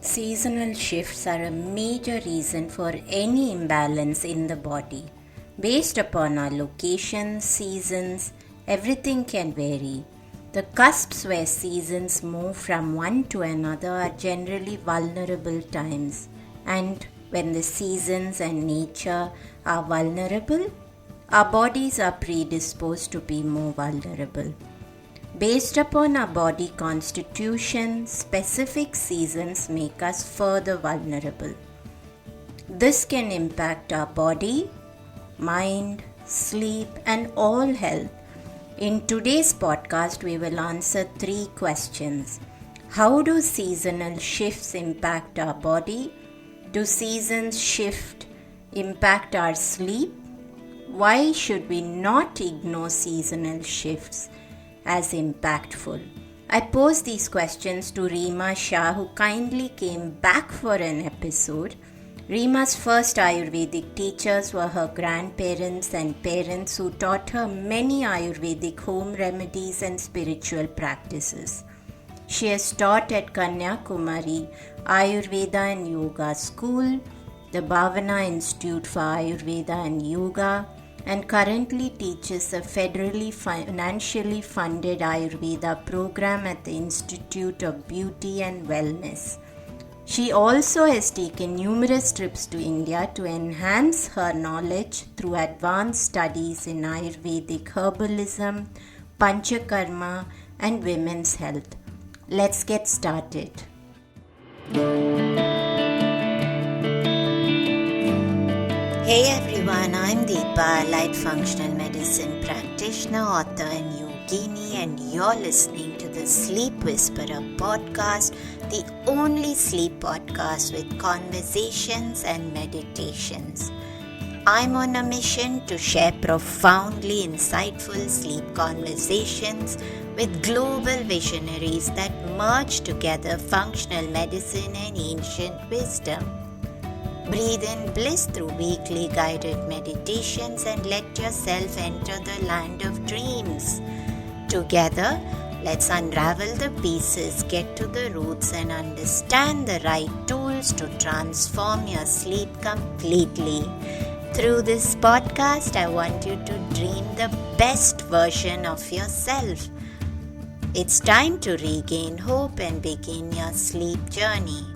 Seasonal shifts are a major reason for any imbalance in the body. Based upon our location, seasons, everything can vary. The cusps where seasons move from one to another are generally vulnerable times, and when the seasons and nature are vulnerable, our bodies are predisposed to be more vulnerable. Based upon our body constitution, specific seasons make us further vulnerable. This can impact our body, mind, sleep, and all health. In today's podcast, we will answer 3 questions. How do seasonal shifts impact our body? Do seasons shift impact our sleep? Why should we not ignore seasonal shifts as impactful? I posed these questions to Rima Shah, who kindly came back for an episode. Rima's first Ayurvedic teachers were her grandparents and parents who taught her many Ayurvedic home remedies and spiritual practices. She has taught at Kanyakumari Ayurveda and Yoga School, the Bhavana Institute for Ayurveda and Yoga, and currently teaches a federally financially funded Ayurveda program at the Institute of Beauty and Wellness. She also has taken numerous trips to India to enhance her knowledge through advanced studies in Ayurvedic herbalism, Panchakarma, and women's health. Let's get started. Hey everyone, I'm Deepa, Light Functional Medicine Practitioner, author and yogini, and you're listening to the Sleep Whisperer podcast, the only sleep podcast with conversations and meditations. I'm on a mission to share profoundly insightful sleep conversations with global visionaries that merge together functional medicine and ancient wisdom. Breathe in bliss through weekly guided meditations and let yourself enter the land of dreams. Together, let's unravel the pieces, get to the roots, and understand the right tools to transform your sleep completely. Through this podcast, I want you to dream the best version of yourself. It's time to regain hope and begin your sleep journey.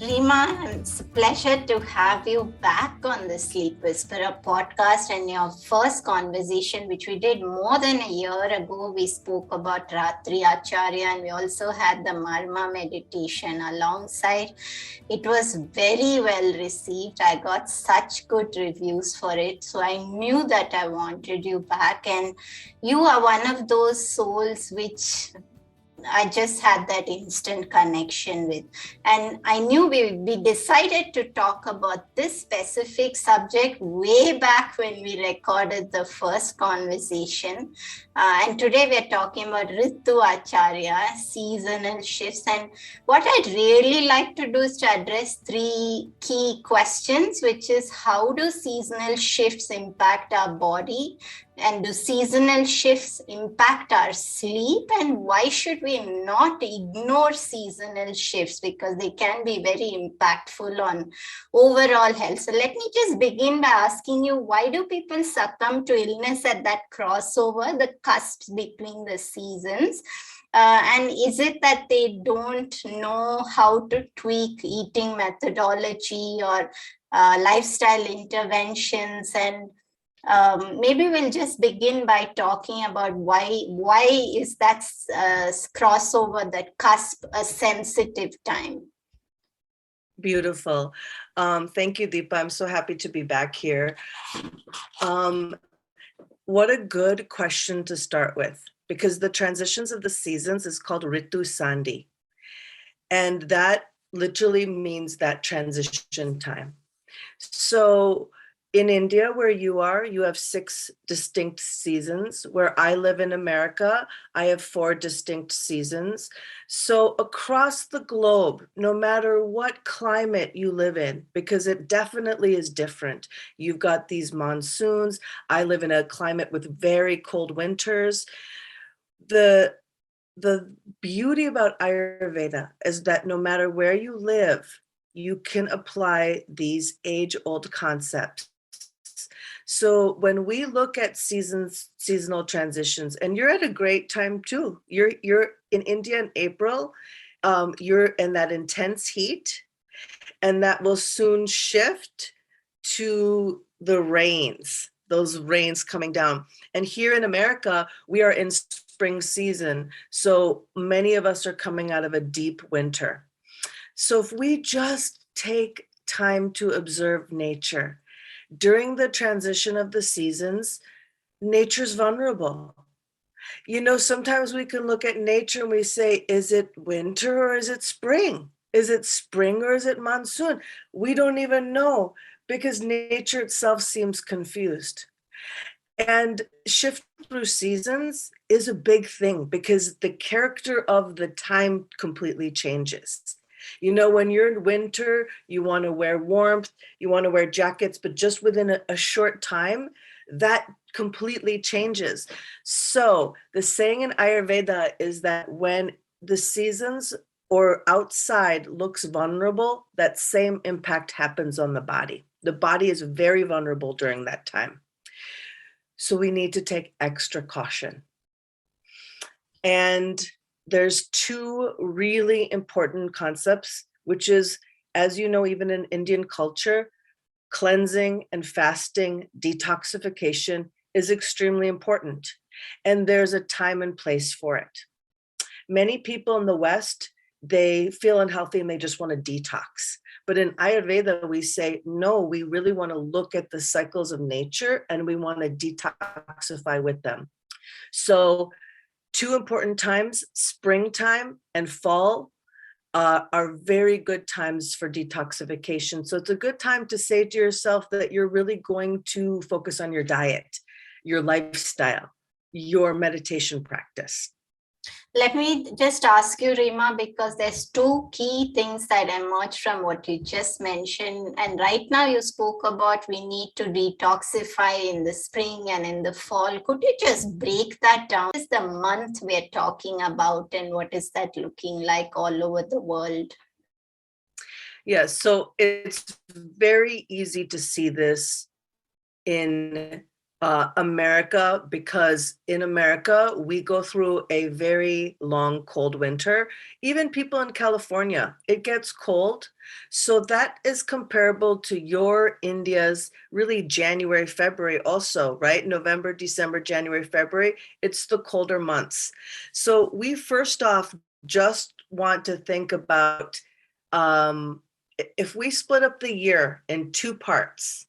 Rima, it's a pleasure to have you back on the Sleep Whisperer podcast. And your first conversation, which we did more than a year ago, we spoke about Rituacharya, and we also had the Marma meditation alongside. It was very well received. I got such good reviews for it. So I knew that I wanted you back. And you are one of those souls which I just had that instant connection with. And I knew we decided to talk about this specific subject way back when we recorded the first conversation. And today we're talking about Rituacharya, seasonal shifts. And what I'd really like to do is to address 3 key questions, which is how do seasonal shifts impact our body? And do seasonal shifts impact our sleep? And why should we not ignore seasonal shifts? Because they can be very impactful on overall health. So let me just begin by asking you, why do people succumb to illness at that crossover, the cusp between the seasons? And is it that they don't know how to tweak eating methodology or lifestyle interventions? And maybe we'll just begin by talking about why is that crossover, that cusp, a sensitive time? Beautiful. Thank you, Deepa. I'm so happy to be back here. What a good question to start with, because the transitions of the seasons is called Ritu Sandhi. And that literally means that transition time. So in India, where you are, you have 6 distinct seasons. Where I live in America, I have 4 distinct seasons. So across the globe, no matter what climate you live in, because it definitely is different. You've got these monsoons. I live in a climate with very cold winters. The the beauty about Ayurveda is that no matter where you live, you can apply these age-old concepts. So when we look at seasonal transitions, and you're at a great time too. You're in India in April. You're in that intense heat, and that will soon shift to the rains, those rains coming down. And here in America, we are in spring season. So many of us are coming out of a deep winter. So if we just take time to observe nature during the transition of the seasons, nature's vulnerable. You know, sometimes we can look at nature and we say, is it winter or is it spring? Is it spring or is it monsoon? We don't even know because nature itself seems confused. And shift through seasons is a big thing because the character of the time completely changes. You know, when you're in winter, you want to wear warmth, you want to wear jackets, but just within a short time, that completely changes. So the saying in Ayurveda is that when the seasons or outside looks vulnerable, that same impact happens on the body. The body is very vulnerable during that time. So we need to take extra caution. And there's two really important concepts, which is, as you know, even in Indian culture, cleansing and fasting, detoxification is extremely important. And there's a time and place for it. Many people in the West, they feel unhealthy and they just want to detox. But in Ayurveda, we say, no, we really want to look at the cycles of nature and we want to detoxify with them. So two important times, springtime and fall, are very good times for detoxification. So it's a good time to say to yourself that you're really going to focus on your diet, your lifestyle, your meditation practice. Let me just ask you, Rima, because there's two key things that emerge from what you just mentioned. And right now you spoke about we need to detoxify in the spring and in the fall. Could you just break that down? What is the month we're talking about and what is that looking like all over the world? Yes, so it's very easy to see this in America, because in America, we go through a very long cold winter. Even people in California, it gets cold. So that is comparable to your India's really January, February also, right? November, December, January, February, it's the colder months. So we first off just want to think about if we split up the year in two parts.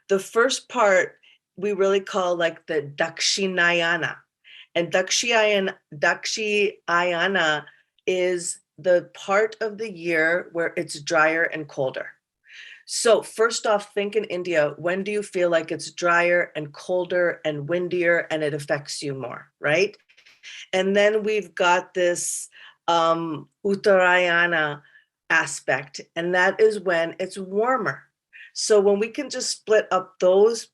The first part we really call like the Dakshinayana. And Dakshinayana is the part of the year where it's drier and colder. So first off, think in India, when do you feel like it's drier and colder and windier and it affects you more, right? And then we've got this Uttarayana aspect, and that is when it's warmer. So when we can just split up those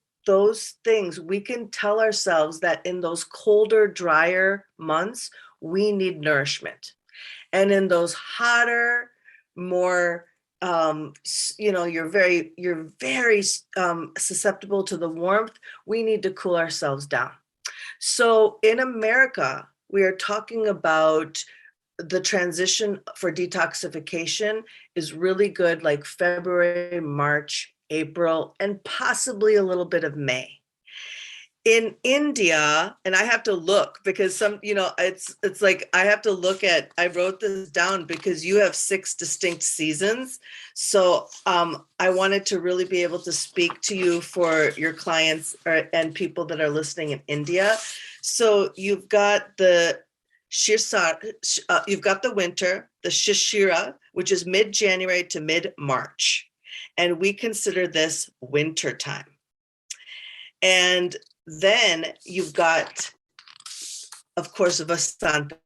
things, we can tell ourselves that in those colder, drier months, we need nourishment. And in those hotter, more, you're very susceptible to the warmth, we need to cool ourselves down. So in America, we are talking about the transition for detoxification is really good, like February, March, April, and possibly a little bit of May. In India, and I have to look because it's like I have to look at, I wrote this down because you have 6 distinct seasons. So I wanted to really be able to speak to you for your clients and people that are listening in India. So you've got the you've got the winter, the Shishira, which is mid-January to mid-March. And we consider this winter time. And then you've got, of course, Vasanta,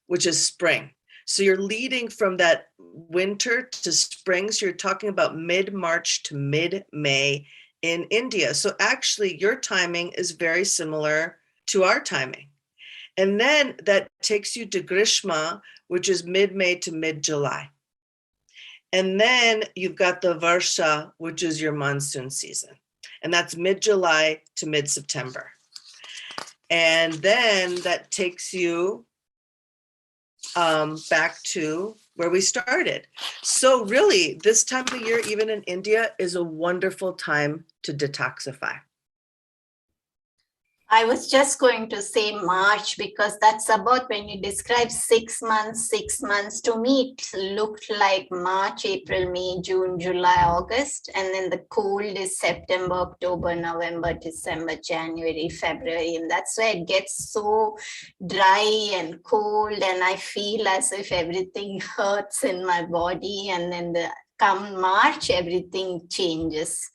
which is spring. So you're leading from that winter to spring. So you're talking about mid-March to mid-May in India. So actually your timing is very similar to our timing. And then that takes you to Grishma, which is mid-May to mid-July. And then you've got the Varsha, which is your monsoon season. And that's mid-July to mid-September. And then that takes you back to where we started. So really, this time of year, even in India, is a wonderful time to detoxify. I was just going to say March, because that's about when you describe 6 months, 6 months. To me, it looked like March, April, May, June, July, August. And then the cold is September, October, November, December, January, February. And that's where it gets so dry and cold. And I feel as if everything hurts in my body. And then come March, everything changes.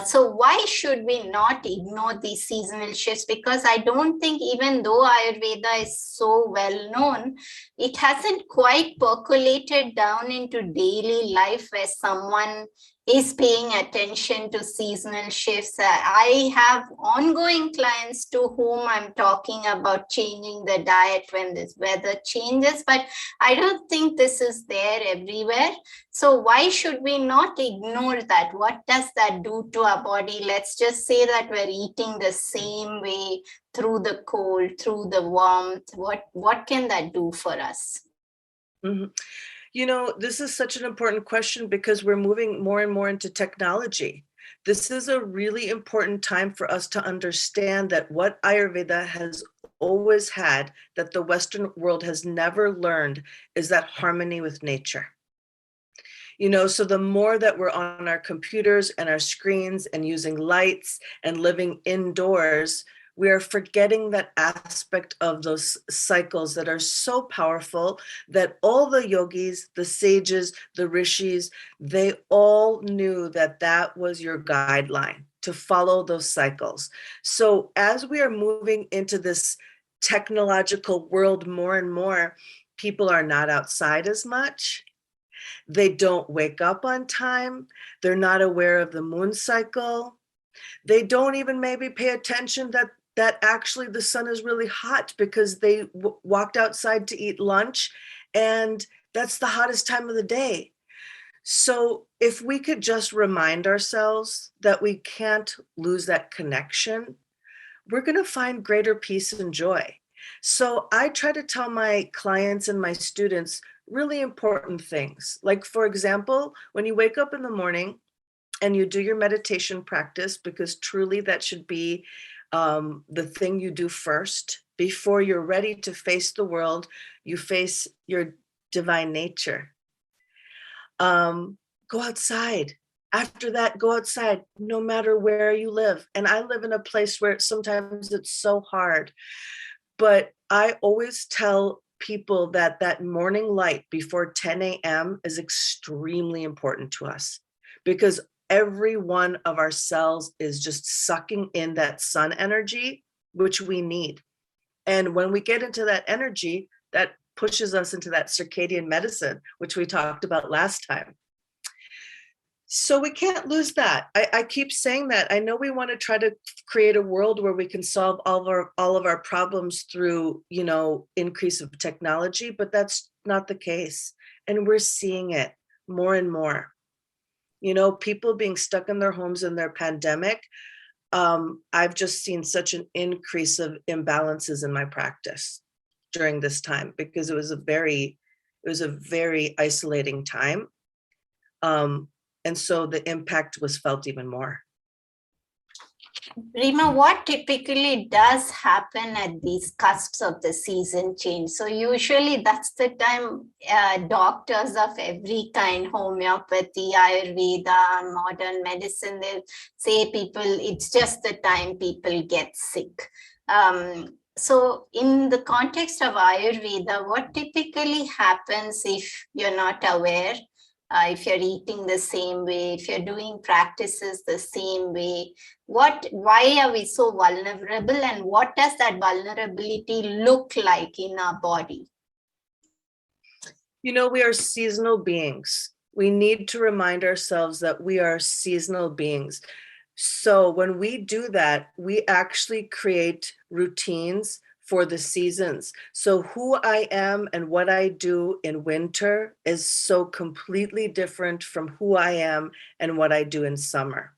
So why should we not ignore these seasonal shifts? Because I don't think, even though Ayurveda is so well known, it hasn't quite percolated down into daily life where someone is paying attention to seasonal shifts. I have ongoing clients to whom I'm talking about changing the diet when this weather changes, but I don't think this is there everywhere. So why should we not ignore that? What does that do to our body? Let's just say that we're eating the same way through the cold, through the warmth. What can that do for us? Mm-hmm. You know, this is such an important question because we're moving more and more into technology. This is a really important time for us to understand that what Ayurveda has always had, that the Western world has never learned, is that harmony with nature. You know, so the more that we're on our computers and our screens and using lights and living indoors, we are forgetting that aspect of those cycles that are so powerful, that all the yogis, the sages, the rishis, they all knew that that was your guideline, to follow those cycles. So as we are moving into this technological world more and more, people are not outside as much. They don't wake up on time. They're not aware of the moon cycle. They don't even maybe pay attention that actually the sun is really hot because they walked outside to eat lunch, and that's the hottest time of the day. So if we could just remind ourselves that we can't lose that connection, we're going to find greater peace and joy. So I try to tell my clients and my students really important things. Like, for example, when you wake up in the morning and you do your meditation practice, because truly that should be the thing you do first. Before you're ready to face the world, you face your divine nature. Go outside. After that, go outside, no matter where you live. And I live in a place where sometimes it's so hard. But I always tell people that that morning light before 10 a.m. is extremely important to us, because every one of our cells is just sucking in that sun energy, which we need. And when we get into that energy, that pushes us into that circadian medicine, which we talked about last time. So we can't lose that. I keep saying that. I know we want to try to create a world where we can solve all of our problems through, you know, increase of technology, but that's not the case. And we're seeing it more and more. You know, people being stuck in their homes in their pandemic. I've just seen such an increase of imbalances in my practice during this time, because it was a very isolating time. And so the impact was felt even more. Rima, what typically does happen at these cusps of the season change? So usually that's the time doctors of every kind, homeopathy, Ayurveda, modern medicine, they say people, it's just the time people get sick. So in the context of Ayurveda, what typically happens if you're not aware? If you're eating the same way, if you're doing practices the same way, why are we so vulnerable, and what does that vulnerability look like in our body? You know, we are seasonal beings. We need to remind ourselves that we are seasonal beings. So when we do that, we actually create routines for the seasons. So who I am and what I do in winter is so completely different from who I am and what I do in summer.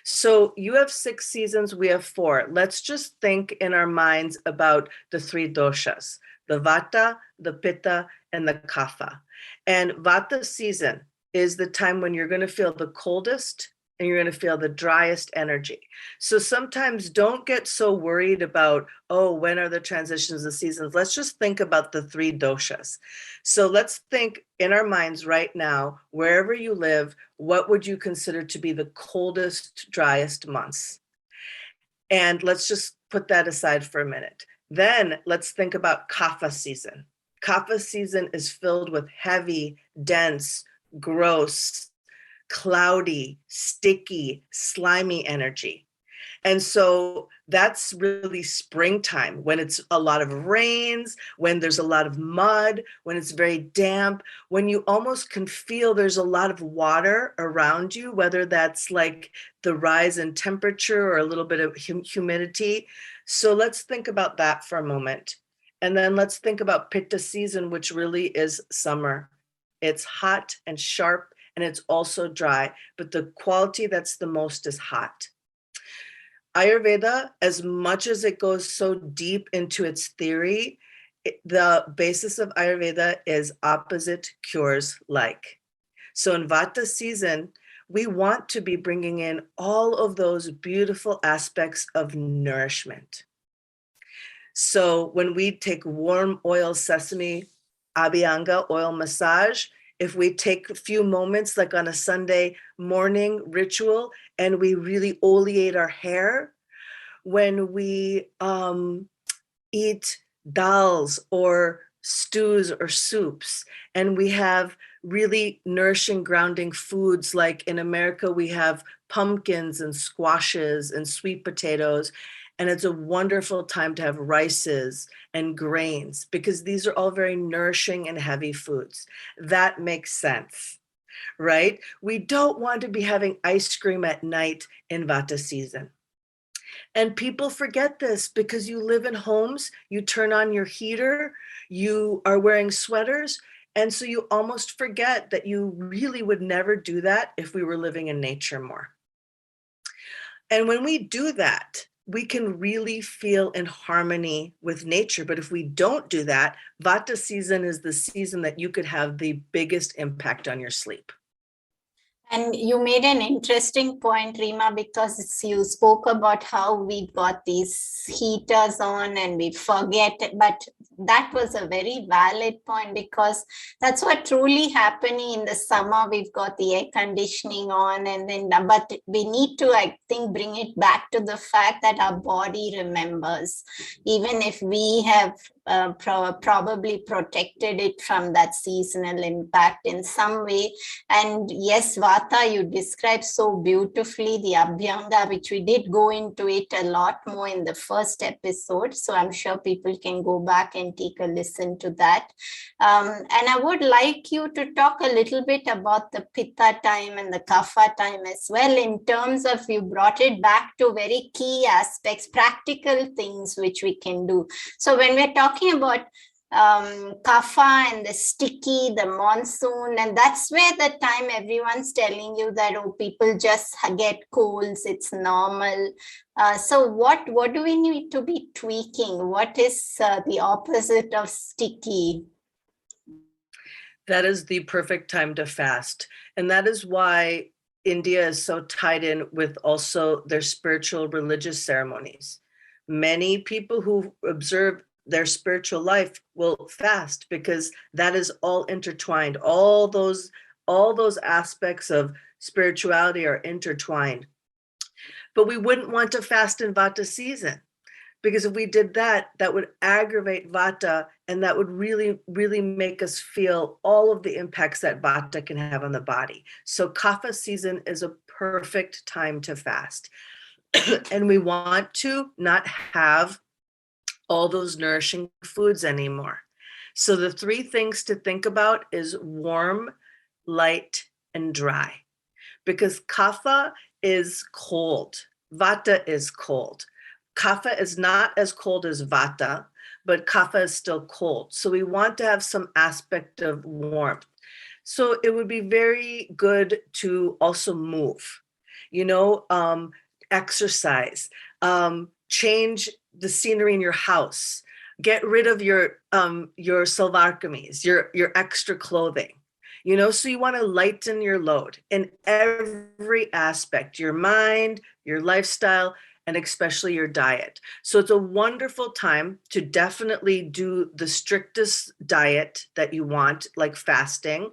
So you have 6 seasons, we have 4. Let's just think in our minds about the 3 doshas, the Vata, the Pitta, and the Kapha. And Vata season is the time when you're going to feel the coldest and you're going to feel the driest energy. So sometimes don't get so worried about, oh, when are the transitions of seasons? Let's just think about the 3 doshas. So let's think in our minds right now, wherever you live, what would you consider to be the coldest, driest months? And let's just put that aside for a minute. Then let's think about Kapha season. Kapha season is filled with heavy, dense, gross, cloudy, sticky, slimy energy. And so that's really springtime, when it's a lot of rains, when there's a lot of mud, when it's very damp, when you almost can feel there's a lot of water around you, whether that's like the rise in temperature or a little bit of humidity. So let's think about that for a moment. And then let's think about Pitta season, which really is summer. It's hot and sharp, and it's also dry, but the quality that's the most is hot. Ayurveda, as much as it goes so deep into its theory, the basis of Ayurveda is opposite cures like. So in Vata season, we want to be bringing in all of those beautiful aspects of nourishment. So when we take warm oil sesame, abhyanga oil massage, if we take a few moments, like on a Sunday morning ritual, and we really oleate our hair, when we eat dals or stews or soups, and we have really nourishing, grounding foods, like in America, we have pumpkins and squashes and sweet potatoes. And it's a wonderful time to have rices and grains, because these are all very nourishing and heavy foods. That makes sense, right? We don't want to be having ice cream at night in Vata season. And people forget this because you live in homes, you turn on your heater, you are wearing sweaters. And so you almost forget that you really would never do that if we were living in nature more. And when we do that, we can really feel in harmony with nature. But if we don't do that, Vata season is the season that you could have the biggest impact on your sleep. And you made an interesting point, Rima, because you spoke about how we've got these heaters on and we forget, but that was a very valid point, because that's what truly happening in the summer. We've got the air conditioning on, and then, but we need to, I think, bring it back to the fact that our body remembers, even if we have probably protected it from that seasonal impact in some way. And yes, Vata, you described so beautifully the Abhyanga, which we did go into it a lot more in the first episode. So I'm sure people can go back and take a listen to that. And I would like you to talk a little bit about the Pitta time and the Kapha time as well, in terms of, you brought it back to very key aspects, practical things which we can do. So when we're talking about kapha and the sticky, the monsoon, and that's where the time everyone's telling you that, oh, people just get colds, it's normal. So what do we need to be tweaking? What is the opposite of sticky? That is the perfect time to fast. And that is why India is so tied in with also their spiritual religious ceremonies. Many people who observe their spiritual life will fast, because that is all intertwined. All those aspects of spirituality are intertwined. But we wouldn't want to fast in Vata season, because if we did that, that would aggravate Vata, and that would really, really make us feel all of the impacts that Vata can have on the body. So Kapha season is a perfect time to fast. And we want to not have all those nourishing foods anymore. So the 3 things to think about is warm, light, and dry. Because Kapha is cold, Vata is cold. Kapha is not as cold as Vata, but kapha is still cold. So we want to have some aspect of warmth. So it would be very good to also move, exercise, change the scenery in your house, get rid of your salvarkamis, your extra clothing. So you want to lighten your load in every aspect, your mind, your lifestyle, and especially your diet. So it's a wonderful time to definitely do the strictest diet that you want, like fasting.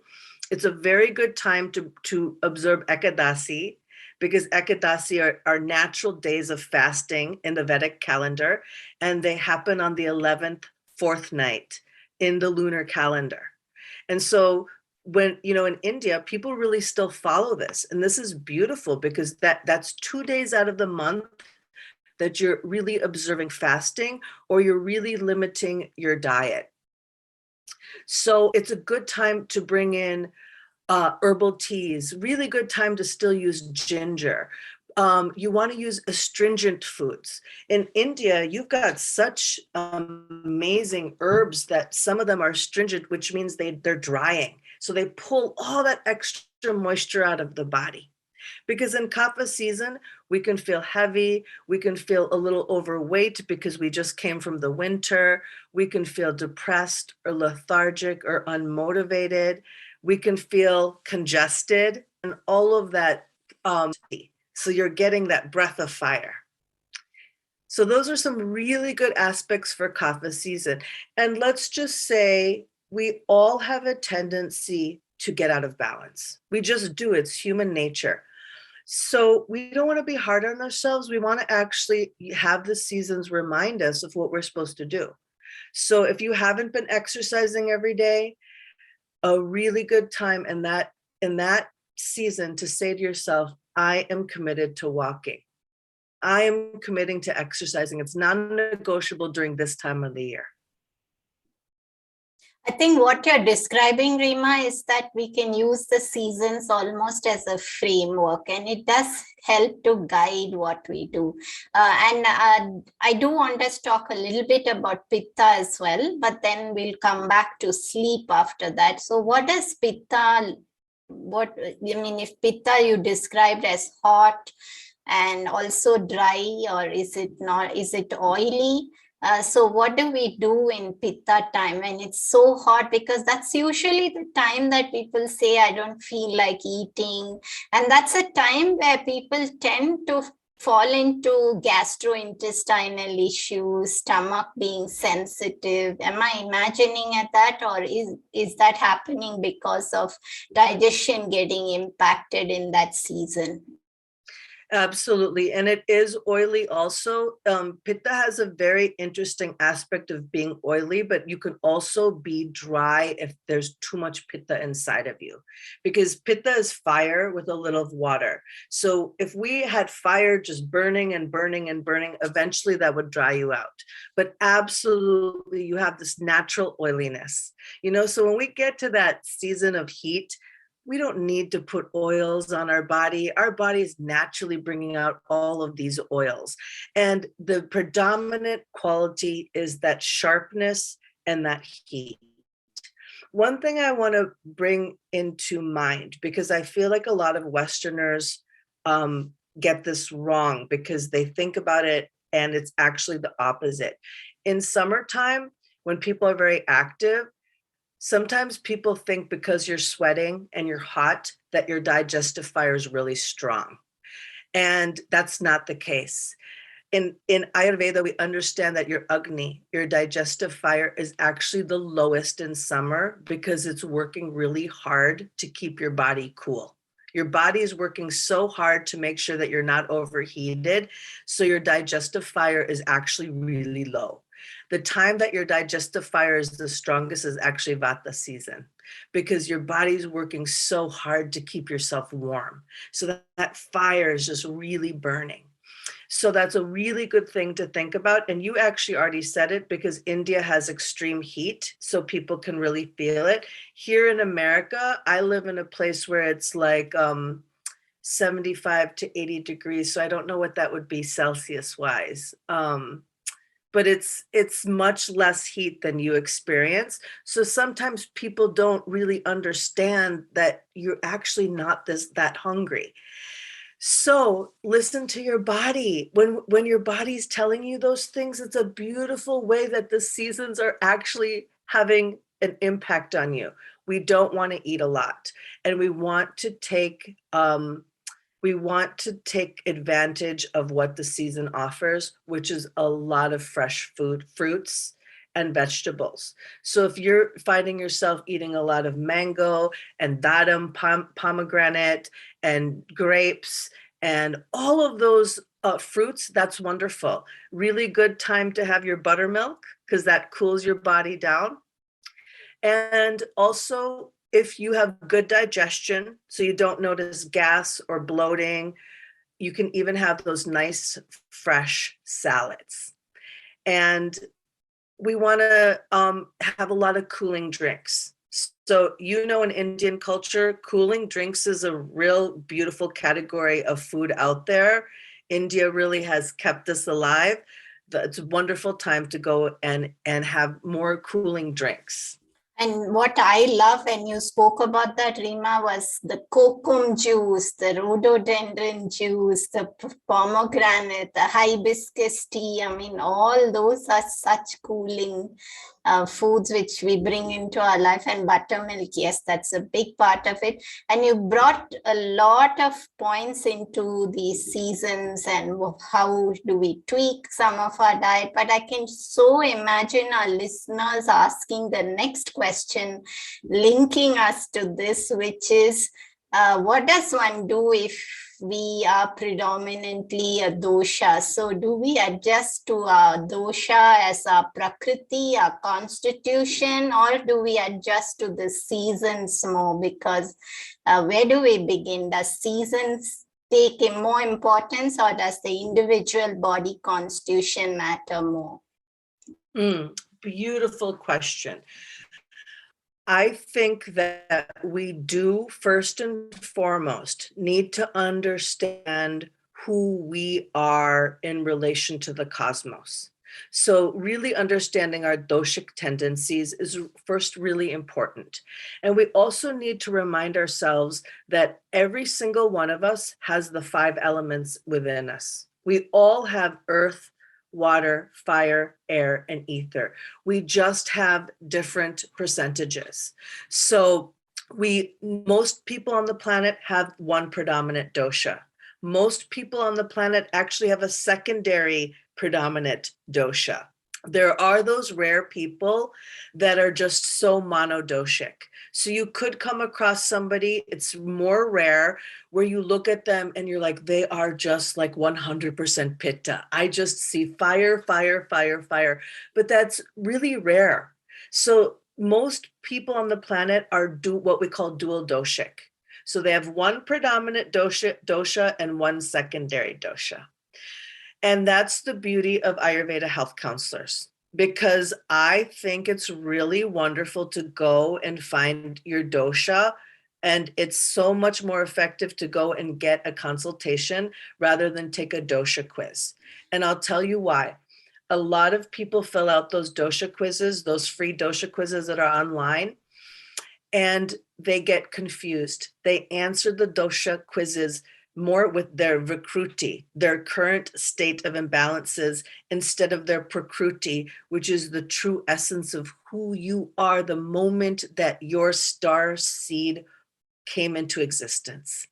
It's a very good time to observe Ekadasi, because Ekadasi are natural days of fasting in the Vedic calendar, and they happen on the 11th fortnight in the lunar calendar. And so when, in India, people really still follow this. And this is beautiful because that's 2 days out of the month that you're really observing fasting, or you're really limiting your diet. So it's a good time to bring in herbal teas, really good time to still use ginger. You want to use astringent foods. In India, you've got such amazing herbs that some of them are astringent, which means they're drying. So they pull all that extra moisture out of the body. Because in kapha season, we can feel heavy, we can feel a little overweight because we just came from the winter, we can feel depressed or lethargic or unmotivated, we can feel congested, and all of that. So you're getting that breath of fire. So those are some really good aspects for kapha season. And let's just say we all have a tendency to get out of balance. We just do. It's human nature. So we don't want to be hard on ourselves. We want to actually have the seasons remind us of what we're supposed to do. So if you haven't been exercising every day, a really good time in that season to say to yourself, I am committed to walking. I am committing to exercising. It's non-negotiable during this time of the year. I think what you're describing, Rima, is that we can use the seasons almost as a framework, and it does help to guide what we do. I do want us to talk a little bit about Pitta as well, but then we'll come back to sleep after that. So what does Pitta, if Pitta you described as hot and also dry, or is it oily? So what do we do in Pitta time when it's so hot? Because that's usually the time that people say, I don't feel like eating. And that's a time where people tend to fall into gastrointestinal issues, stomach being sensitive. Am I imagining at that, or is that happening because of digestion getting impacted in that season? Absolutely. And it is oily also. Pitta has a very interesting aspect of being oily, but you can also be dry if there's too much Pitta inside of you, because Pitta is fire with a little of water. So if we had fire just burning and burning and burning, eventually that would dry you out. But absolutely, you have this natural oiliness. So when we get to that season of heat, we don't need to put oils on our body. Our body is naturally bringing out all of these oils. And the predominant quality is that sharpness and that heat. One thing I want to bring into mind, because I feel like a lot of Westerners get this wrong because they think about it and it's actually the opposite. In summertime, when people are very active, sometimes people think because you're sweating and you're hot that your digestive fire is really strong. And that's not the case. In Ayurveda, we understand that your Agni, your digestive fire, is actually the lowest in summer because it's working really hard to keep your body cool. Your body is working so hard to make sure that you're not overheated. So your digestive fire is actually really low. The time that your digestive fire is the strongest is actually Vata season, because your body's working so hard to keep yourself warm. So that fire is just really burning. So that's a really good thing to think about. And you actually already said it, because India has extreme heat, so people can really feel it. Here in America, I live in a place where it's like 75 to 80 degrees. So I don't know what that would be Celsius wise. but it's much less heat than you experience. So sometimes people don't really understand that you're actually not that hungry. So listen to your body. When your body's telling you those things, it's a beautiful way that the seasons are actually having an impact on you. We don't want to eat a lot, and we want to take advantage of what the season offers, which is a lot of fresh fruits and vegetables. So if you're finding yourself eating a lot of mango and dadam, pomegranate and grapes and all of those fruits, that's wonderful. Really good time to have your buttermilk, because that cools your body down. And also, if you have good digestion, so you don't notice gas or bloating, you can even have those nice fresh salads. And we want to have a lot of cooling drinks. So, in Indian culture, cooling drinks is a real beautiful category of food out there. India really has kept this alive. It's a wonderful time to go and have more cooling drinks. And what I love when you spoke about that, Rima, was the kokum juice, the rhododendron juice, the pomegranate, the hibiscus tea. I mean, all those are such cooling foods which we bring into our life. And buttermilk, yes, that's a big part of it. And you brought a lot of points into the seasons and how do we tweak some of our diet. But I can so imagine our listeners asking the next question, linking us to this, which is, what does one do if we are predominantly a dosha? So do we adjust to our dosha as our prakriti, our constitution, or do we adjust to the seasons more? Because where do we begin? Does seasons take more importance, or does the individual body constitution matter more? Beautiful question. I think that we do, first and foremost, need to understand who we are in relation to the cosmos. So really understanding our doshic tendencies is first really important. And we also need to remind ourselves that every single one of us has the 5 elements within us. We all have earth, water, fire, air, and ether. We just have different percentages. So most people on the planet have one predominant dosha. Most people on the planet actually have a secondary predominant dosha. There are those rare people that are just so monodoshic. So you could come across somebody, it's more rare, where you look at them and you're like, they are just like 100% Pitta. I just see fire, fire, fire, fire. But that's really rare. So most people on the planet are what we call dual doshic. So they have one predominant dosha and one secondary dosha. And that's the beauty of Ayurveda health counselors, because I think it's really wonderful to go and find your dosha. And it's so much more effective to go and get a consultation rather than take a dosha quiz. And I'll tell you why. A lot of people fill out those dosha quizzes, those free dosha quizzes that are online, and they get confused. They answer the dosha quizzes more with their vikruti, their current state of imbalances, instead of their prakruti, which is the true essence of who you are the moment that your star seed came into existence.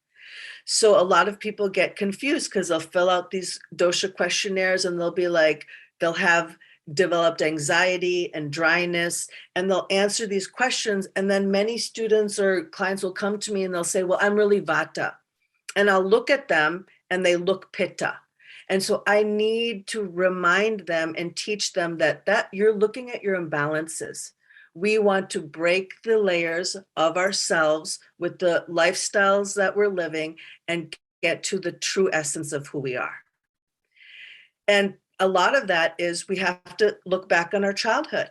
So a lot of people get confused because they'll fill out these dosha questionnaires and they'll have developed anxiety and dryness, and they'll answer these questions. And then many students or clients will come to me and they'll say, well, I'm really Vata. And I'll look at them and they look Pitta. And so I need to remind them and teach them that you're looking at your imbalances. We want to break the layers of ourselves with the lifestyles that we're living and get to the true essence of who we are. And a lot of that is we have to look back on our childhood.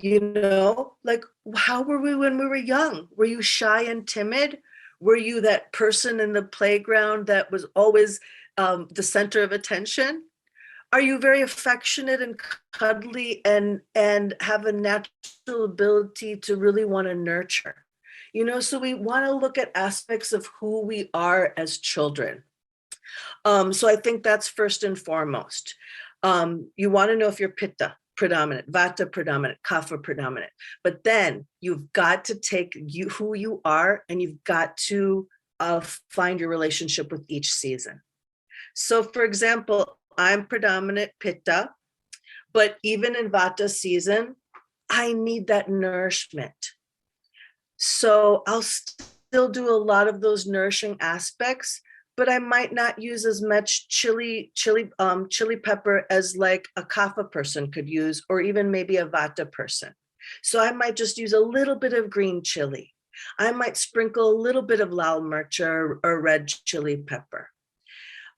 Like, how were we when we were young? Were you shy and timid? Were you that person in the playground that was always the center of attention? Are you very affectionate and cuddly and have a natural ability to really want to nurture? So we want to look at aspects of who we are as children. So I think that's first and foremost. You want to know if you're Pitta predominant, Vata predominant, Kapha predominant. But then you've got to take who you are, and you've got to find your relationship with each season. So for example, I'm predominant Pitta, but even in Vata season, I need that nourishment. So I'll still do a lot of those nourishing aspects, but I might not use as much chili pepper as like a Kapha person could use, or even maybe a Vata person. So I might just use a little bit of green chili. I might sprinkle a little bit of lal mircha or red chili pepper.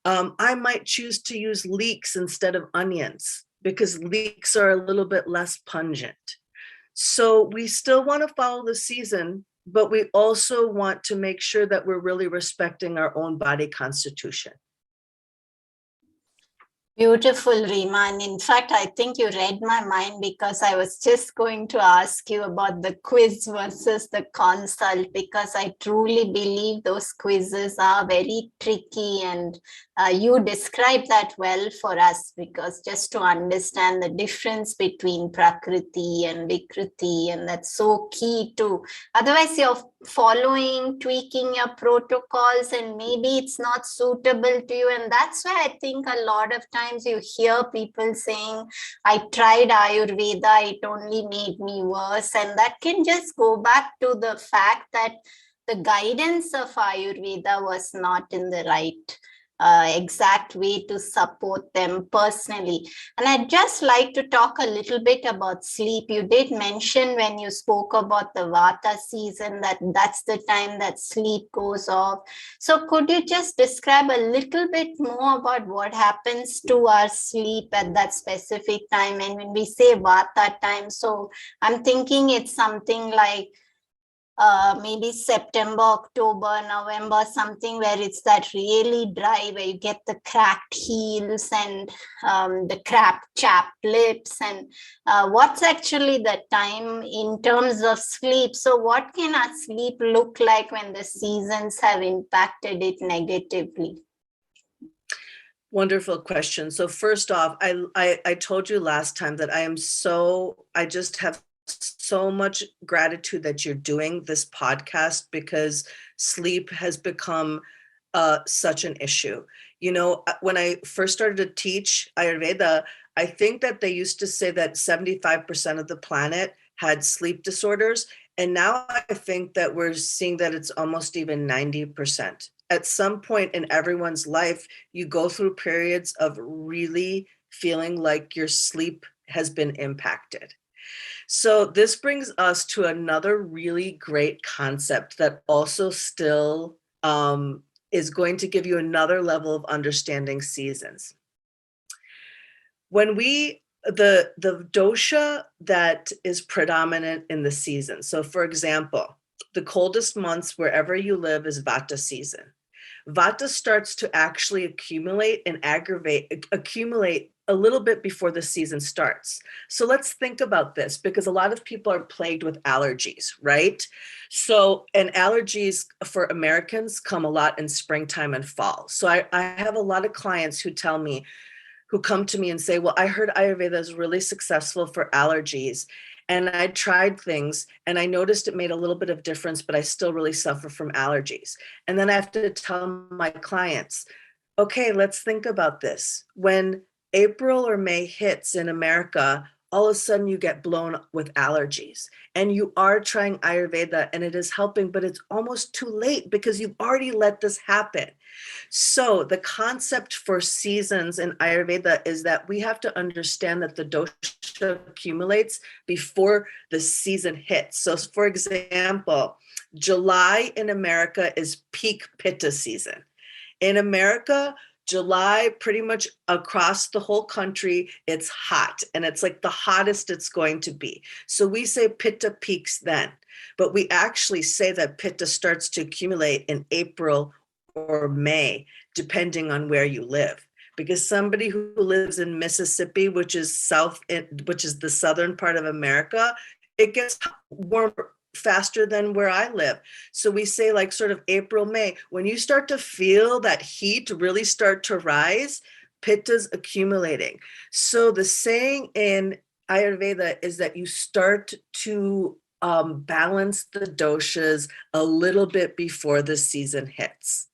I might choose to use leeks instead of onions because leeks are a little bit less pungent. So we still want to follow the season, but we also want to make sure that we're really respecting our own body constitution. Beautiful, Rima. And in fact, I think you read my mind, because I was just going to ask you about the quiz versus the consult, because I truly believe those quizzes are very tricky, and you describe that well for us, because just to understand the difference between Prakriti and Vikriti, and that's so key to, otherwise you're following, tweaking your protocols, and maybe it's not suitable to you. And that's why I think a lot of times you hear people saying, I tried Ayurveda, it only made me worse. And that can just go back to the fact that the guidance of Ayurveda was not in the right exact way to support them personally. And I'd just like to talk a little bit about sleep. You did mention when you spoke about the Vata season that that's the time that sleep goes off. So could you just describe a little bit more about what happens to our sleep at that specific time? And when we say Vata time, so I'm thinking it's something like maybe September, October, November, something where it's that really dry, where you get the cracked heels and the chapped lips. And what's actually the time in terms of sleep? So what can our sleep look like when the seasons have impacted it negatively? Wonderful question. So first off, I told you last time that I just have so much gratitude that you're doing this podcast, because sleep has become such an issue. When I first started to teach Ayurveda, I think that they used to say that 75% of the planet had sleep disorders. And now I think that we're seeing that it's almost even 90%. At some point in everyone's life, you go through periods of really feeling like your sleep has been impacted. So this brings us to another really great concept that also still is going to give you another level of understanding seasons. When the dosha that is predominant in the season. So for example, the coldest months wherever you live is Vata season. Vata starts to actually accumulate a little bit before the season starts. So let's think about this, because a lot of people are plagued with allergies, right? So, and allergies for Americans come a lot in springtime and fall. So I have a lot of clients who come to me and say, well, I heard Ayurveda is really successful for allergies. And I tried things and I noticed it made a little bit of difference, but I still really suffer from allergies. And then I have to tell my clients, okay, let's think about this. When April or May hits in America, all of a sudden you get blown with allergies, and you are trying Ayurveda and it is helping, but it's almost too late because you've already let this happen. So the concept for seasons in Ayurveda is that we have to understand that the dosha accumulates before the season hits. So for example, July in America is peak Pitta season. In America, July, pretty much across the whole country, it's hot, and it's like the hottest it's going to be. So we say Pitta peaks then, but we actually say that Pitta starts to accumulate in April or May, depending on where you live, because somebody who lives in Mississippi, which is the southern part of America, it gets warmer faster than where I live. So we say like sort of April, May, when you start to feel that heat really start to rise, Pitta's accumulating. So the saying in Ayurveda is that you start to balance the doshas a little bit before the season hits.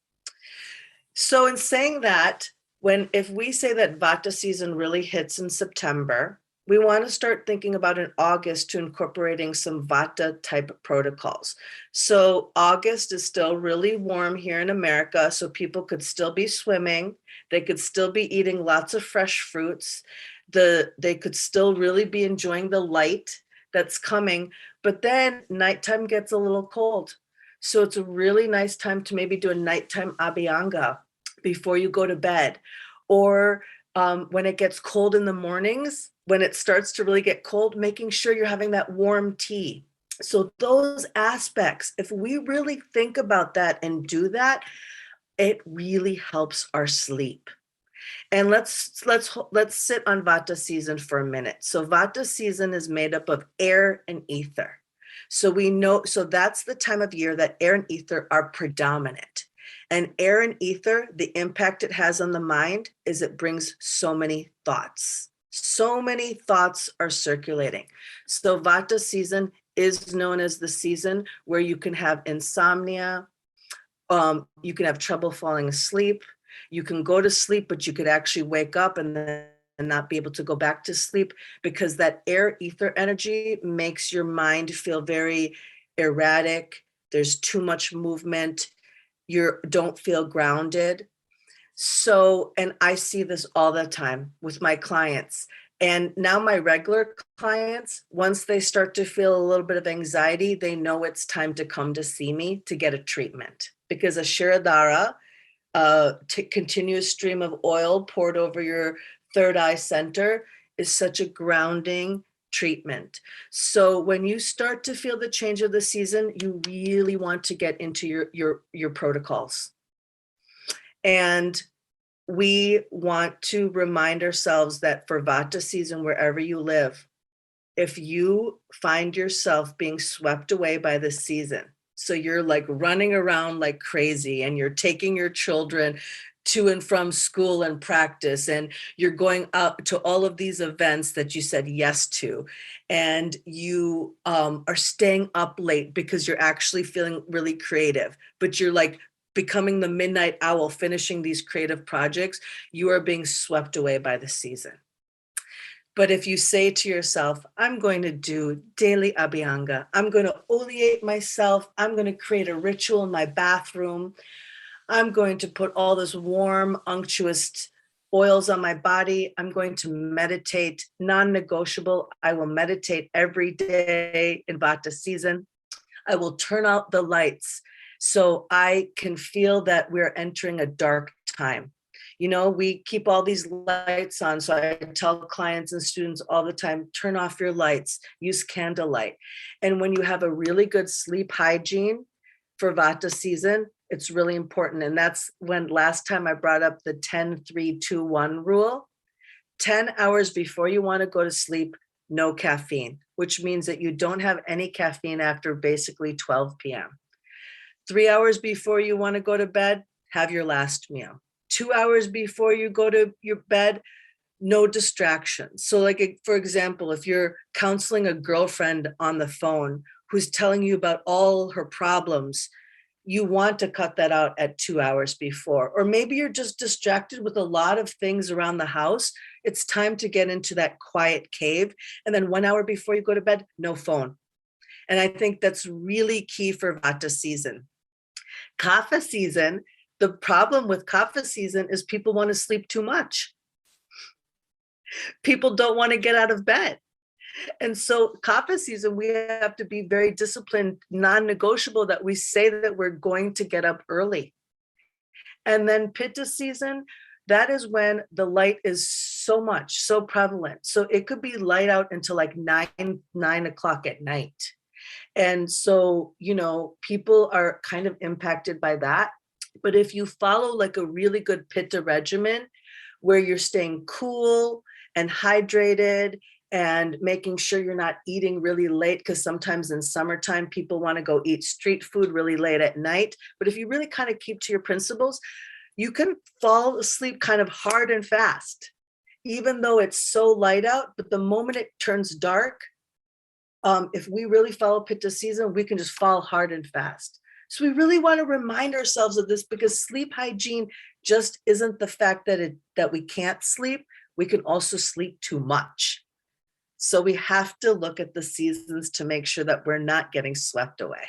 So in saying that, if we say that Vata season really hits in September, we want to start thinking about in August to incorporating some Vata type protocols. So August is still really warm here in America, so people could still be swimming. They could still be eating lots of fresh fruits. They could still really be enjoying the light that's coming, but then nighttime gets a little cold. So it's a really nice time to maybe do a nighttime abhyanga before you go to bed. Or when it gets cold in the mornings, when it starts to really get cold, making sure you're having that warm tea. So those aspects, if we really think about that and do that, it really helps our sleep. And let's sit on Vata season for a minute. So Vata season is made up of air and ether. So that's the time of year that air and ether are predominant. And air and ether, the impact it has on the mind is it brings so many thoughts. So many thoughts are circulating. So Vata season is known as the season where you can have insomnia, you can have trouble falling asleep, you can go to sleep, but you could actually wake up and then not be able to go back to sleep, because that air ether energy makes your mind feel very erratic. There's too much movement. You don't feel grounded. So, and I see this all the time with my clients. And now my regular clients, once they start to feel a little bit of anxiety, they know it's time to come to see me to get a treatment, because a Shirodhara, continuous stream of oil poured over your third eye center, is such a grounding treatment. So when you start to feel the change of the season, you really want to get into your protocols. And we want to remind ourselves that for Vata season, wherever you live, if you find yourself being swept away by the season, so you're like running around like crazy and you're taking your children to and from school and practice, and you're going out to all of these events that you said yes to, and you are staying up late because you're actually feeling really creative, but you're like becoming the midnight owl finishing these creative projects, you are being swept away by the season. But if you say to yourself, I'm going to do daily abhyanga, I'm going to oleate myself, I'm going to create a ritual in my bathroom, I'm going to put all this warm, unctuous oils on my body, I'm going to meditate, non-negotiable, I will meditate every day in Vata season, I will turn out the lights so I can feel that we're entering a dark time. You know, we keep all these lights on. So I tell clients and students all the time, turn off your lights, use candlelight. And when you have a really good sleep hygiene for Vata season, it's really important. And that's when last time I brought up the 10-3-2-1 rule. 10 hours before you want to go to sleep, no caffeine, which means that you don't have any caffeine after basically 12 p.m. 3 hours before you want to go to bed, have your last meal. 2 hours before you go to your bed, no distractions. So like, for example, if you're counseling a girlfriend on the phone who's telling you about all her problems, you want to cut that out at 2 hours before. Or maybe you're just distracted with a lot of things around the house. It's time to get into that quiet cave. And then 1 hour before you go to bed, no phone. And I think that's really key for Vata season. Kapha season, the problem with Kapha season is people want to sleep too much. People don't want to get out of bed. And so Kapha season, we have to be very disciplined, non-negotiable that we say that we're going to get up early. And then Pitta season, that is when the light is so prevalent. So it could be light out until like 9 o'clock at night. And so, you know, people are kind of impacted by that. But if you follow like a really good Pitta regimen, where you're staying cool and hydrated and making sure you're not eating really late, because sometimes in summertime, people want to go eat street food really late at night. But if you really kind of keep to your principles, you can fall asleep kind of hard and fast, even though it's so light out. But the moment it turns dark, if we really follow Pitta season, we can just fall hard and fast. So we really want to remind ourselves of this, because sleep hygiene just isn't the fact that we can't sleep. We can also sleep too much. So we have to look at the seasons to make sure that we're not getting swept away.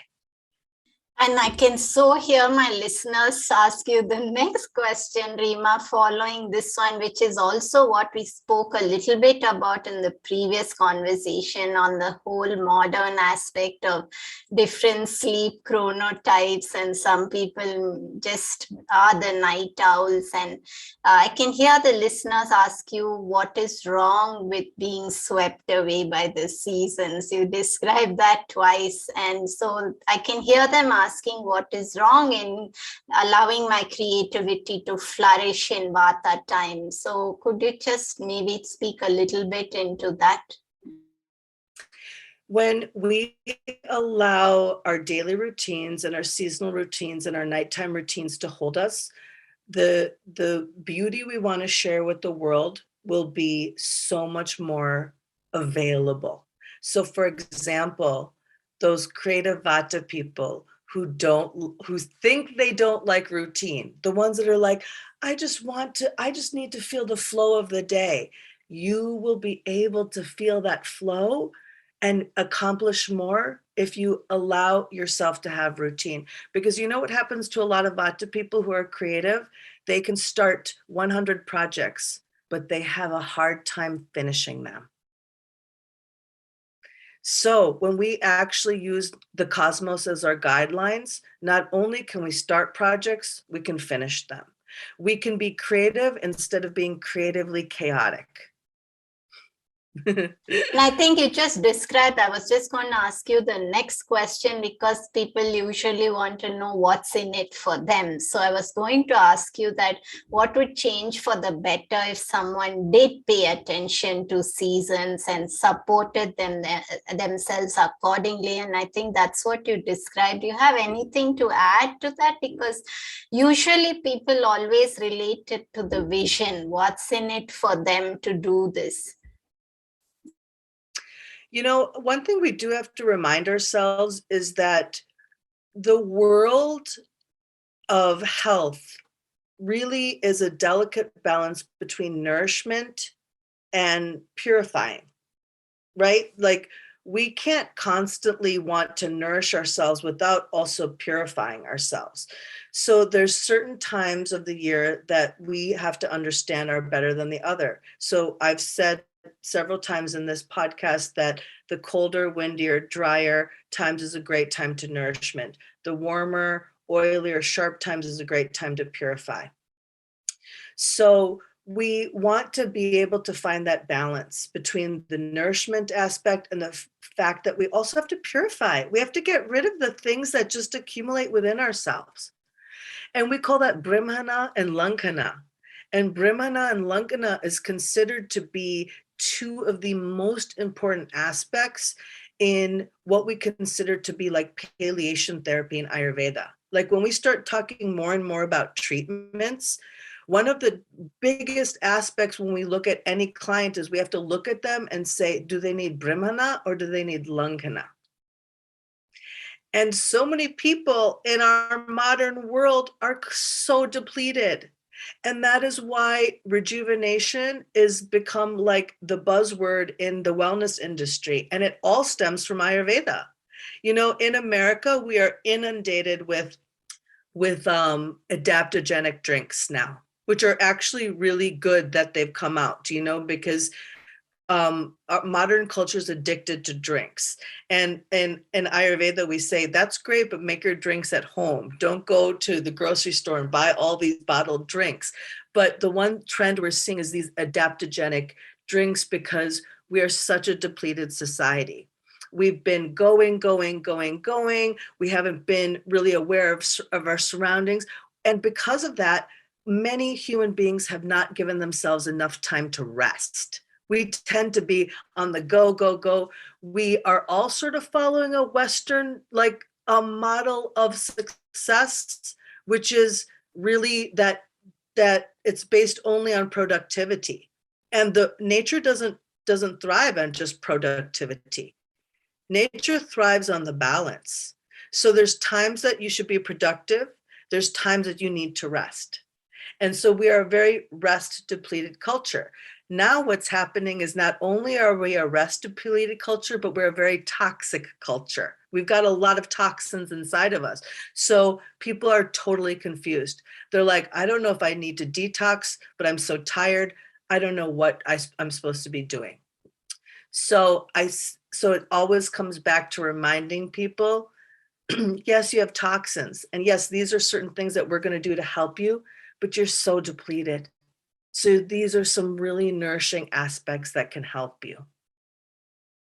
And I can so hear my listeners ask you the next question, Rima, following this one, which is also what we spoke a little bit about in the previous conversation on the whole modern aspect of different sleep chronotypes. And some people just are the night owls. And I can hear the listeners ask you what is wrong with being swept away by the seasons. You described that twice. And so I can hear them asking what is wrong in allowing my creativity to flourish in Vata time. So could you just maybe speak a little bit into that? When we allow our daily routines and our seasonal routines and our nighttime routines to hold us, the beauty we want to share with the world will be so much more available. So for example, those creative Vata people who think they don't like routine, the ones that are like, I just need to feel the flow of the day. You will be able to feel that flow and accomplish more if you allow yourself to have routine. Because you know what happens to a lot of Vata people who are creative? They can start 100 projects, but they have a hard time finishing them. So when we actually use the cosmos as our guidelines, not only can we start projects, we can finish them. We can be creative instead of being creatively chaotic. And I think you just described, I was just going to ask you the next question, because people usually want to know what's in it for them. So I was going to ask you that what would change for the better if someone did pay attention to seasons and supported themselves accordingly. And I think that's what you described. Do you have anything to add to that? Because usually people always relate it to the vision, what's in it for them to do this. You know, one thing we do have to remind ourselves is that the world of health really is a delicate balance between nourishment and purifying, right? Like we can't constantly want to nourish ourselves without also purifying ourselves. So there's certain times of the year that we have to understand are better than the other. So I've said several times in this podcast that the colder, windier, drier times is a great time to nourishment. The warmer, oilier, sharp times is a great time to purify. So we want to be able to find that balance between the nourishment aspect and the fact that we also have to purify. We have to get rid of the things that just accumulate within ourselves. And we call that Brahmana and Lankana. And Brahmana and Lankana is considered to be two of the most important aspects in what we consider to be like palliation therapy in Ayurveda. Like when we start talking more and more about treatments, one of the biggest aspects when we look at any client is we have to look at them and say, do they need Brahmana or do they need Lankana? And so many people in our modern world are so depleted. And that is why rejuvenation is become like the buzzword in the wellness industry. And it all stems from Ayurveda. You know, in America, we are inundated with adaptogenic drinks now, which are actually really good that they've come out, you know, because our modern culture is addicted to drinks. And in Ayurveda, we say, that's great, but make your drinks at home. Don't go to the grocery store and buy all these bottled drinks. But the one trend we're seeing is these adaptogenic drinks because we are such a depleted society. We've been going. We haven't been really aware of our surroundings. And because of that, many human beings have not given themselves enough time to rest. We tend to be on the go, go, go. We are all sort of following a Western, like a model of success, which is really that it's based only on productivity. And the nature doesn't thrive on just productivity. Nature thrives on the balance. So there's times that you should be productive. There's times that you need to rest. And so we are a very rest depleted culture. Now what's happening is not only are we a rest depleted culture, but we're a very toxic culture. We've got a lot of toxins inside of us. So people are totally confused. They're like, I don't know if I need to detox, but I'm so tired. I don't know what I'm supposed to be doing. So it always comes back to reminding people, yes, you have toxins. And yes, these are certain things that we're going to do to help you, but you're so depleted. So these are some really nourishing aspects that can help you.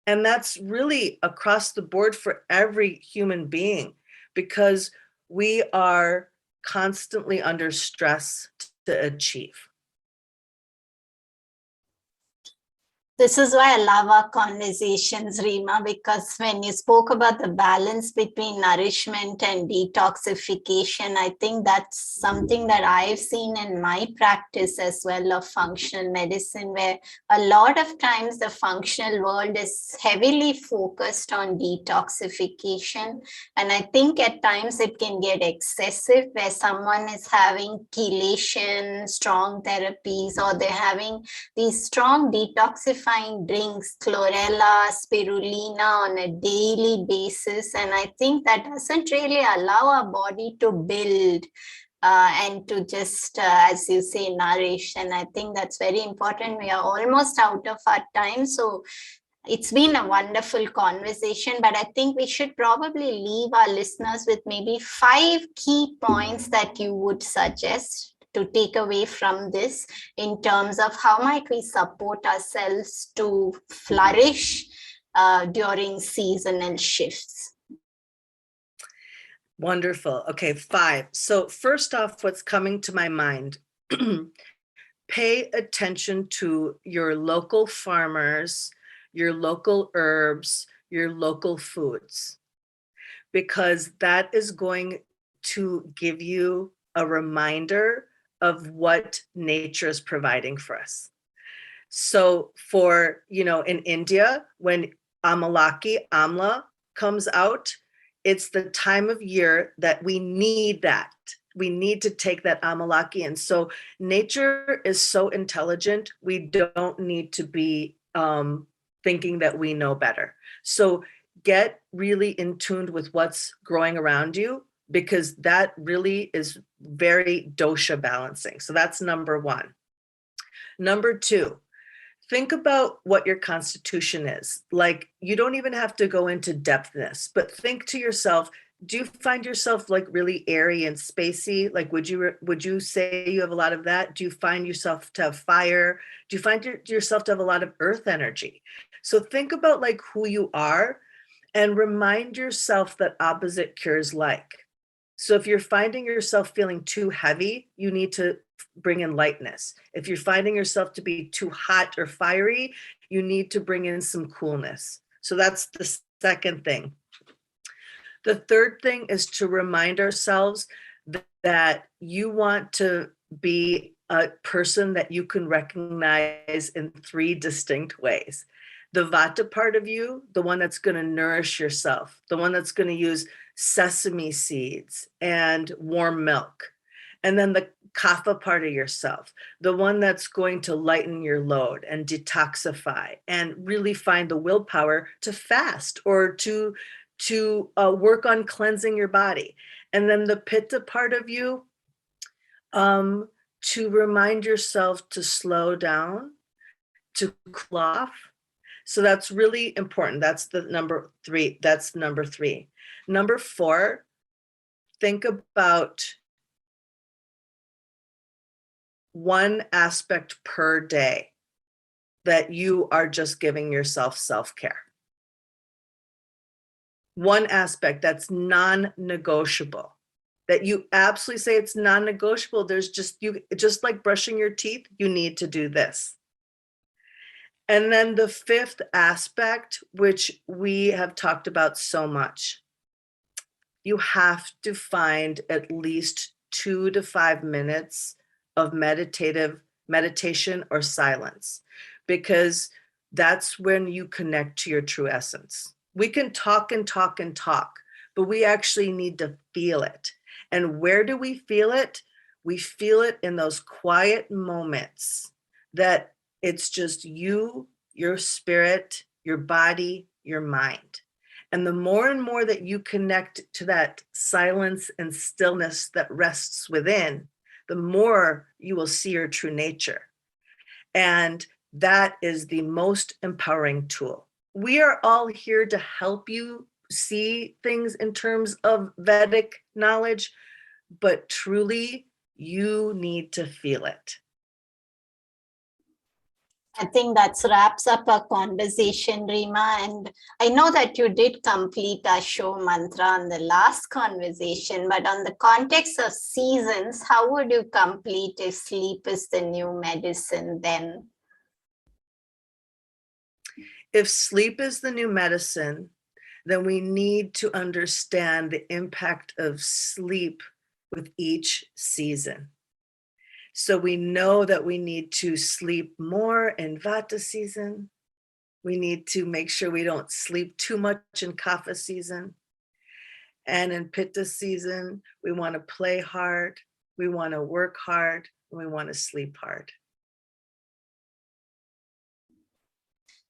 And that's really across the board for every human being, because we are constantly under stress to achieve. This is why I love our conversations, Rima, because when you spoke about the balance between nourishment and detoxification, I think that's something that I've seen in my practice as well of functional medicine, where a lot of times the functional world is heavily focused on detoxification. And I think at times it can get excessive, where someone is having chelation, strong therapies, or they're having these strong detoxifying drinks, chlorella, spirulina on a daily basis. And I think that doesn't really allow our body to build and to just, as you say, nourish. And I think that's very important. We are almost out of our time. So it's been a wonderful conversation, but I think we should probably leave our listeners with maybe 5 key points that you would suggest to take away from this in terms of how might we support ourselves to flourish during seasonal shifts. Wonderful. Okay, 5. So first off, what's coming to my mind, pay attention to your local farmers, your local herbs, your local foods, because that is going to give you a reminder of what nature is providing for us. So for, in India, when Amla comes out, it's the time of year that we need that. We need to take that amalaki. And so nature is so intelligent, we don't need to be thinking that we know better. So get really in tune with what's growing around you, because that really is very dosha balancing. So that's number 1. Number 2, think about what your constitution is. Like, you don't even have to go into depthness, but think to yourself, do you find yourself like really airy and spacey? Like, would you say you have a lot of that? Do you find yourself to have fire? Do you find yourself to have a lot of earth energy? So think about like who you are and remind yourself that opposite cures like. So if you're finding yourself feeling too heavy, you need to bring in lightness. If you're finding yourself to be too hot or fiery, you need to bring in some coolness. So that's the second thing. The third thing is to remind ourselves that you want to be a person that you can recognize in 3 distinct ways. The Vata part of you, the one that's going to nourish yourself, the one that's going to use sesame seeds and warm milk. And then the Kapha part of yourself, the one that's going to lighten your load and detoxify and really find the willpower to fast or to work on cleansing your body. And then the Pitta part of you, to remind yourself to slow down, to cool off. So that's really important. That's the number 3. That's number 3. Number 4, think about 1 aspect per day that you are just giving yourself self-care. 1 aspect that's non-negotiable. that you absolutely say it's non-negotiable. There's just like brushing your teeth, you need to do this. And then the fifth aspect, which we have talked about so much, you have to find at least 2 to 5 minutes of meditation or silence, because that's when you connect to your true essence. We can talk and talk and talk, but we actually need to feel it. And where do we feel it? We feel it in those quiet moments that it's just you, your spirit, your body, your mind. And the more and more that you connect to that silence and stillness that rests within, the more you will see your true nature. And that is the most empowering tool. We are all here to help you see things in terms of Vedic knowledge, but truly, you need to feel it. I think that wraps up our conversation, Rima. And I know that you did complete our show mantra on the last conversation, but on the context of seasons, how would you complete if sleep is the new medicine then? If sleep is the new medicine, then we need to understand the impact of sleep with each season. So we know that we need to sleep more in Vata season. We need to make sure we don't sleep too much in Kapha season. And in Pitta season, we want to play hard, we want to work hard, and we want to sleep hard.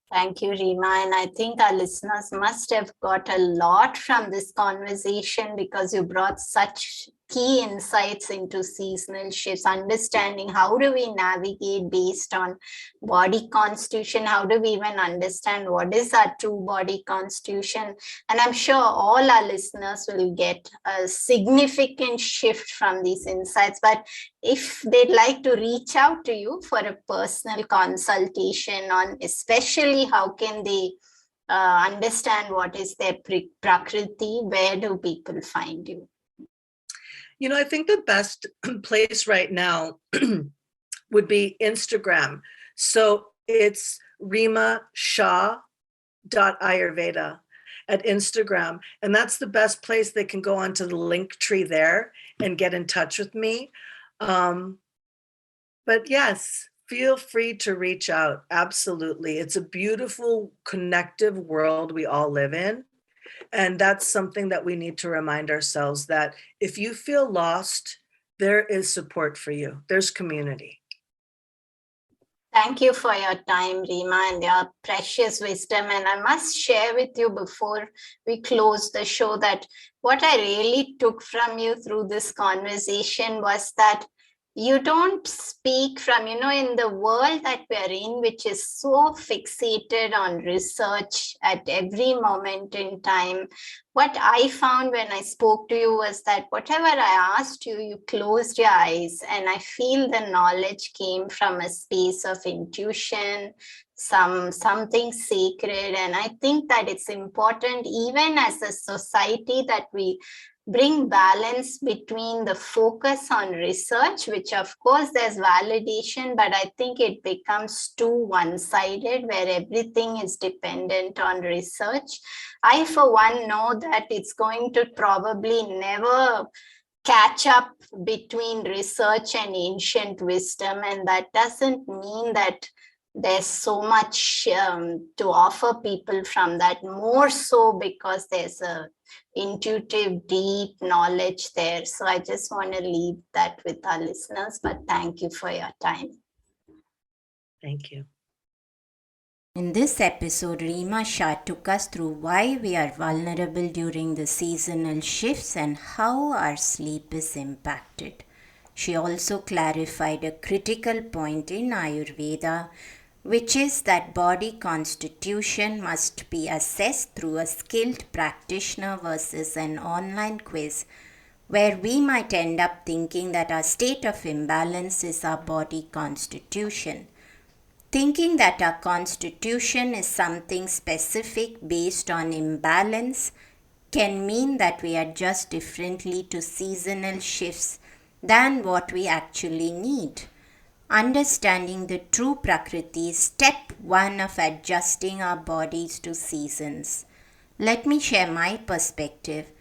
Thank you, Rima. And I think our listeners must have got a lot from this conversation, because you brought such key insights into seasonal shifts, understanding how do we navigate based on body constitution, how do we even understand what is our true body constitution. And I'm sure all our listeners will get a significant shift from these insights. But if they'd like to reach out to you for a personal consultation on especially how can they understand what is their prakriti, where do people find you? You know, I think the best place right now would be Instagram. So it's Rima Shah .ayurveda at Instagram. And that's the best place. They can go onto the link tree there and get in touch with me. But yes, feel free to reach out. Absolutely. It's a beautiful, connective world we all live in. And that's something that we need to remind ourselves, that if you feel lost, there is support for you. There's community. Thank you for your time, Rima, and your precious wisdom. And I must share with you before we close the show that what I really took from you through this conversation was that you don't speak from, in the world that we're in, which is so fixated on research at every moment in time. What I found when I spoke to you was that whatever I asked you, you closed your eyes, and I feel the knowledge came from a space of intuition, something sacred. And I think that it's important, even as a society, that we bring balance between the focus on research, which of course there's validation, but I think it becomes too one-sided where everything is dependent on research. I, for one, know that it's going to probably never catch up between research and ancient wisdom. And that doesn't mean that there's so much to offer people from that, more so because there's a intuitive, deep knowledge there. So I just want to leave that with our listeners, but thank you for your time. Thank you. In this episode, Rima Shah took us through why we are vulnerable during the seasonal shifts and how our sleep is impacted. She also clarified a critical point in Ayurveda, which is that body constitution must be assessed through a skilled practitioner versus an online quiz, where we might end up thinking that our state of imbalance is our body constitution. Thinking that our constitution is something specific based on imbalance can mean that we adjust differently to seasonal shifts than what we actually need. Understanding the true Prakriti is step 1 of adjusting our bodies to seasons. Let me share my perspective.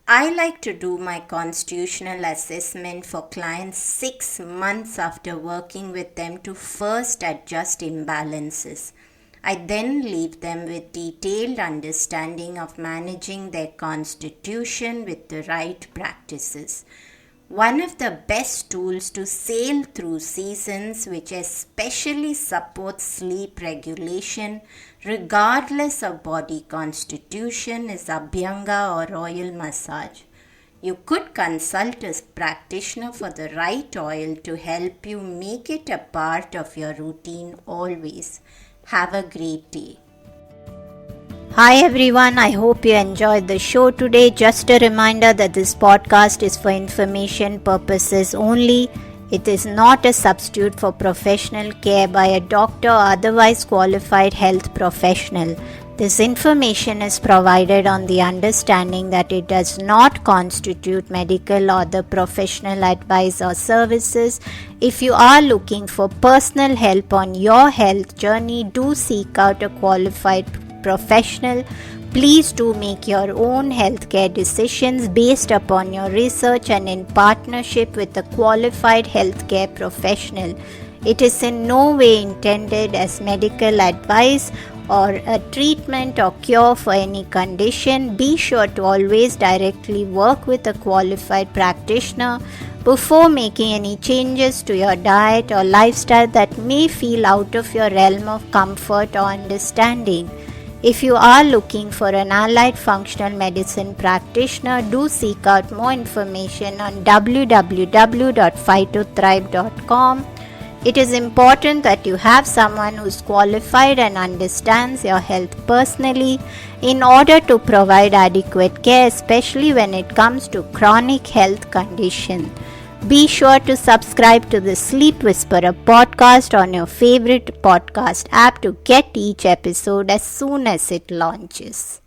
I like to do my constitutional assessment for clients 6 months after working with them to first adjust imbalances. I then leave them with detailed understanding of managing their constitution with the right practices. One of the best tools to sail through seasons, which especially supports sleep regulation regardless of body constitution, is Abhyanga or oil massage. You could consult a practitioner for the right oil to help you make it a part of your routine always. Have a great day. Hi everyone, I hope you enjoyed the show today. Just a reminder that this podcast is for information purposes only. It is not a substitute for professional care by a doctor or otherwise qualified health professional. This information is provided on the understanding that it does not constitute medical or the professional advice or services. If you are looking for personal help on your health journey, do seek out a qualified professional. Please do make your own healthcare decisions based upon your research and in partnership with a qualified healthcare professional. It is in no way intended as medical advice or a treatment or cure for any condition. Be sure to always directly work with a qualified practitioner before making any changes to your diet or lifestyle that may feel out of your realm of comfort or understanding. If you are looking for an allied functional medicine practitioner, do seek out more information on www.phytothrive.com. It is important that you have someone who is qualified and understands your health personally in order to provide adequate care, especially when it comes to chronic health conditions. Be sure to subscribe to the Sleep Whisperer podcast on your favorite podcast app to get each episode as soon as it launches.